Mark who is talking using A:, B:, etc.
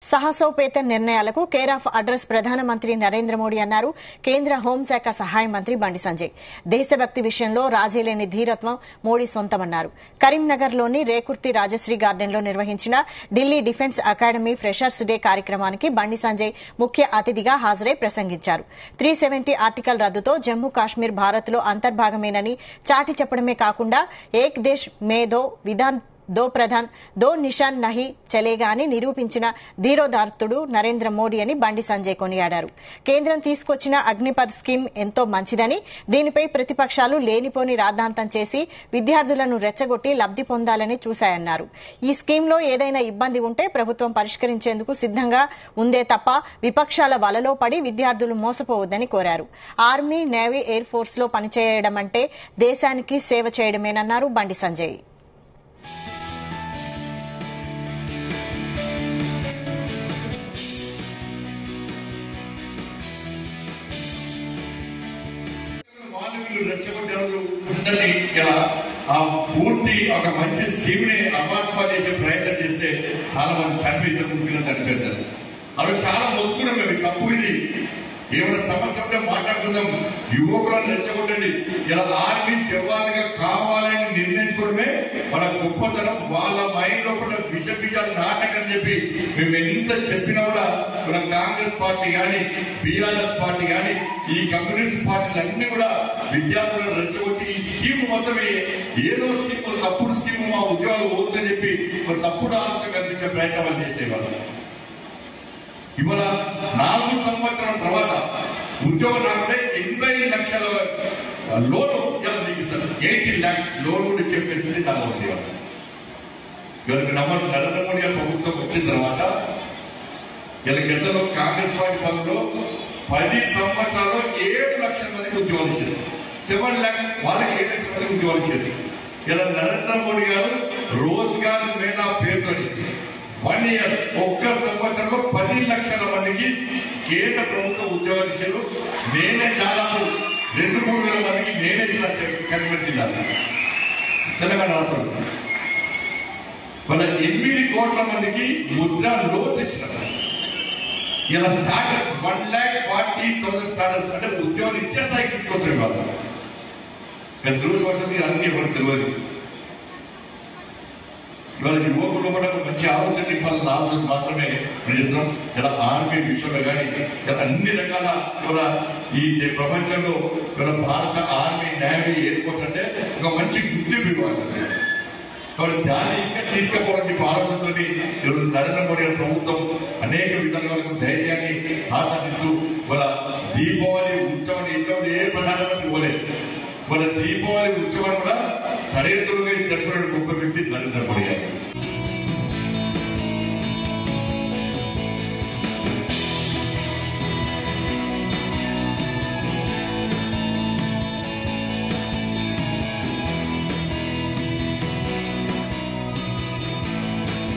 A: సాహసోపేత నిర్ణయాలకు care of address ప్రధానమంత్రి నరేంద్ర మోడీ అన్నారు. కేంద్ర హోంశాఖ సహాయ మంత్రి బండి సంజయ్ దేశభక్తి విషయంలో రాజీలేని ధీరత్వం మోడీ సొంతమన్నారు. కరీంనగర్లోని రేకుర్తి రాజశ్రీ గార్డెన్లో నిర్వహించిన Delhi defence academy freshers day కార్యక్రమానికి బండి సంజయ్ ముఖ్య అతిథిగా హాజరై ప్రసంగించారు. 370 ఆర్టికల్ రద్దుతో జమ్మూ కాశ్మీర్ భారత్లో అంతర్భాగమేనని చాటి చెప్పడమే కాకుండా ఏక్ దేశ్ మే దో విధాన్ దో ప్రధాన్ దో నిషాన్ నహీ చలేగా అని నిరూపించిన ధీరోదార్తుడు నరేంద్ర మోడీ అని బండి సంజయ్ కొనియాడారు. కేంద్రం తీసుకొచ్చిన అగ్నిపథ్ స్కీమ్ ఎంతో మంచిదని, దీనిపై ప్రతిపక్షాలు లేనిపోని రాద్ధాంతం చేసి విద్యార్థులను రెచ్చగొట్టి లబ్ది పొందాలని చూశాయన్నారు. ఈ స్కీమ్లో ఏదైనా ఇబ్బంది ఉంటే ప్రభుత్వం పరిష్కరించేందుకు సిద్దంగా ఉందే తప్ప విపక్షాల వలలో పడి విద్యార్థులు మోసపోవద్దని కోరారు. ఆర్మీ, నేవీ, ఎయిర్ ఫోర్స్ లో పనిచేయడం అంటే దేశానికి సేవ చేయడమేనన్నారు బండి సంజయ్.
B: పూర్తి ఒక మంచి స్కీమ్ ని అమాస్పా చేసే ప్రయత్నం చేస్తే చాలా మంది చనిపోతారు. అవి చాలా మొత్తుకున్నాం. మేము తప్పు, ఇది ఏమైనా సమస్య ఉంటే మాట్లాడుకుందాం, యువకులను రెచ్చగొట్టండి. ఇలా ఆర్మీ జవాన్గా కావాలని నిర్ణయించుకోవడమే మన గొప్పతనం. వాళ్ళ మైండ్ లో కూడా విష బీజాలు నాటకని చెప్పి మేము ఎంత చెప్పినా కూడా మన కాంగ్రెస్ పార్టీ కానీ, బీఆర్ఎస్ పార్టీ కానీ, ఈ కమ్యూనిస్ట్ పార్టీలు అన్ని కూడా విద్యార్థులను రెచ్చగొట్టి ఈ స్కీమ్ మొత్తమే ఏదో స్కీమ్, తప్పుడు స్కీమ్, మా ఉద్యోగాలు పోతుందని చెప్పి తప్పుడు ఆలోచన కల్పించే ప్రయత్నాలు చేసేవాళ్ళు. ఇవాళ 4 సంవత్సరాల తర్వాత ఉద్యోగం రాకుంటే 80 లక్షల లోను మీకు 80 lakhs లోన్ కూడా చెప్పేసి దాని ఉంది. ఇవాళ నరేంద్ర మోడీ గారి ప్రభుత్వం వచ్చిన తర్వాత ఇలా గతంలో కాంగ్రెస్ పార్టీ పనుల్లో 10 సంవత్సరాల్లో 7 లక్షల మందికి ఉద్యోగాలు ఇచ్చేది. 7 lakhs వాళ్ళకి 7 లక్షల మందికి ఉద్యోగాలు ఇచ్చేది. ఇలా నరేంద్ర మోడీ గారు రోజ్గార్ మేళా పేరుతోని 1 year ఒక్క సంవత్సరంలో 10 లక్షల మందికి కేంద్ర ప్రభుత్వం ఉద్యోగాలు ఇచ్చారు. నేనే దాదాపు 2-3 వేల మందికి నేనే కరీంనగర్ జిల్లా తెలంగాణ రాష్ట్రంలో వాళ్ళ 8 కోట్ల మందికి ముద్ర లోన్స్ ఇచ్చినారు. ఇలా స్టార్టర్స్ 1,40,000 స్టార్టర్స్ అంటే ఉద్యోగాలు ఇచ్చే స్థాయికి తీసుకొచ్చారు. వాళ్ళు దురదృష్టవశాత్తు అన్ని ఎవరికి తెలియదు. ఇవాళ యువకులు కూడా మంచి ఆలోచన ఇవ్వాల్సిన ఆలోచన మాత్రమే ప్రయత్నం. ఇలా ఆర్మీ విషయంలో కానీ ఇలా అన్ని రకాల ఇవాళ ఈ ప్రపంచంలో ఇవాళ భారత ఆర్మీ, నేవీ, ఎయిర్ ఫోర్స్ అంటే ఒక మంచి గుర్తింపు ఇవ్వాలి. కాబట్టి దాన్ని ఇంకా తీసుకుపోవడానికి ఆలోచనతో నరేంద్ర మోడీ గారి ప్రభుత్వం అనేక విధాలుగా వాళ్ళకు ధైర్యాన్ని ఆచరిస్తూ ఇవాళ దీపావళి ఉత్సవం ఇంట్లో ఏ ప్రధానమంత్రి ఇవ్వలేదు. వాళ్ళ దీపావళి ఉత్సవం కూడా సరిహద్దులుగా